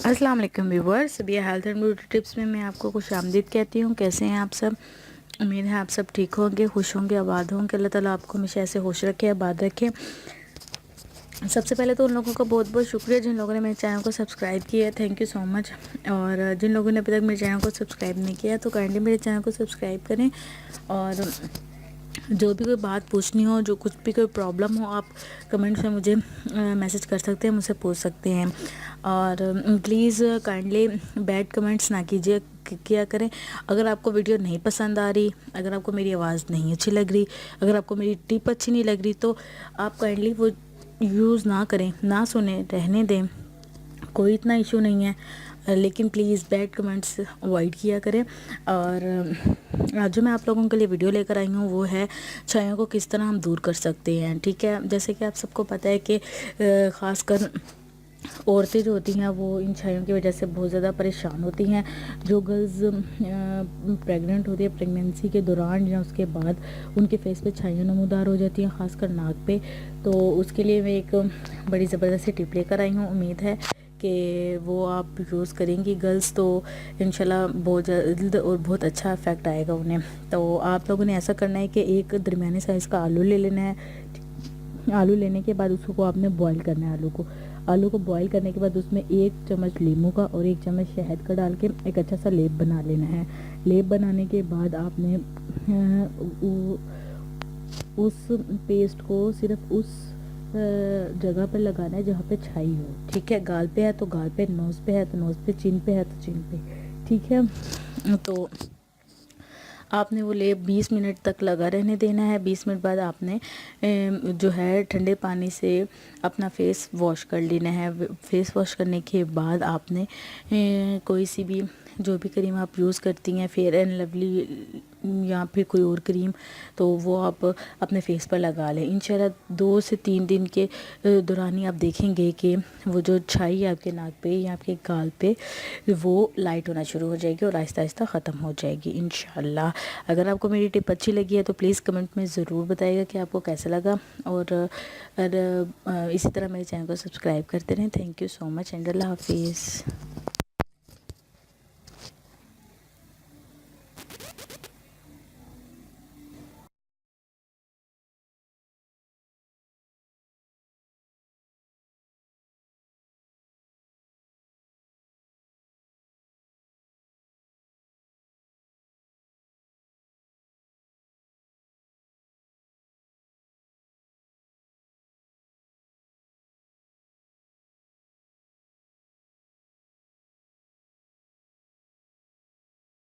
अस्सलाम वालेकुम व्यूअर्स, बिया हेल्थ एंड ब्यूटी टिप्स में मैं आपको खुश आमदीद कहती हूँ। कैसे हैं आप सब? उम्मीद है आप सब ठीक होंगे, खुश होंगे, आबाद होंगे। अल्लाह ताला आपको हमेशा ऐसे खुश रखे, आबाद रखे। सबसे पहले तो उन लोगों का बहुत बहुत शुक्रिया जिन लोगों ने मेरे चैनल को सब्सक्राइब किया है, थैंक यू सो मच। और जिन लोगों ने अभी तक मेरे चैनल को सब्सक्राइब नहीं किया तो काइंडली मेरे चैनल को सब्सक्राइब करें। और जो भी कोई बात पूछनी हो, जो कुछ भी कोई प्रॉब्लम हो, आप कमेंट्स में मुझे मैसेज कर सकते हैं, मुझसे पूछ सकते हैं। और प्लीज़ काइंडली बैड कमेंट्स ना कीजिए किया करें। अगर आपको वीडियो नहीं पसंद आ रही, अगर आपको मेरी आवाज़ नहीं अच्छी लग रही, अगर आपको मेरी टिप अच्छी नहीं लग रही, तो आप काइंडली वो यूज़ ना करें, ना सुने, रहने दें। कोई इतना इशू नहीं है, लेकिन प्लीज़ बैड कमेंट्स अवॉइड किया करें। और आज जो मैं आप लोगों के लिए वीडियो लेकर आई हूँ वो है छायों को किस तरह हम दूर कर सकते हैं। ठीक है, जैसे कि आप सबको पता है कि ख़ासकर औरतें जो होती हैं वो इन छायों की वजह से बहुत ज़्यादा परेशान होती हैं। जो गर्ल्स प्रेग्नेंट होती है, प्रेगनेंसी के दौरान या उसके बाद उनके फेस पे छाइयाँ नमूदार हो जाती हैं, ख़ासकर नाक पे। तो उसके लिए मैं एक बड़ी ज़बरदस्त टिप लेकर आई हूँ। उम्मीद है कि वो आप यूज़ करेंगी गर्ल्स, तो इंशाल्लाह बहुत जल्द और बहुत अच्छा इफ़ेक्ट आएगा उन्हें। तो आप लोगों ने ऐसा करना है कि एक दरमियाने साइज़ का आलू ले लेना है। आलू लेने के बाद उसको आपने बॉईल करना है। आलू को बॉईल करने के बाद उसमें 1 चम्मच लीमू का और 1 चम्मच शहद का डाल के एक अच्छा सा लेप बना लेना है। लेप बनाने के बाद आपने उस पेस्ट को सिर्फ उस जगह पर लगाना है जहाँ पे छाई हो। ठीक है, गाल पे है तो गाल पे, नोज़ पे है तो नोज़ पे, चिन पे है तो चिन पे। ठीक है, तो आपने वो लेप 20 मिनट तक लगा रहने देना है। 20 मिनट बाद आपने जो है ठंडे पानी से अपना फेस वॉश कर लेना है। फेस वॉश करने के बाद आपने कोई सी भी जो भी क्रीम आप यूज़ करती हैं, फेयर एंड लवली या फिर कोई और क्रीम, तो वो आप अपने फेस पर लगा लें। इंशाल्लाह 2 से 3 दिन के दौरान ही आप देखेंगे कि वो जो छाई है आपके नाक पे या आपके गाल पे वो लाइट होना शुरू हो जाएगी और आहिस्ता आहिस्ता ख़त्म हो जाएगी इंशाल्लाह। अगर आपको मेरी टिप अच्छी लगी है तो प्लीज़ कमेंट में ज़रूर बताइएगा कि आपको कैसा लगा। और इसी तरह मेरे चैनल को सब्सक्राइब करते रहें। Thank you so much and अल्लाह हाफिज़।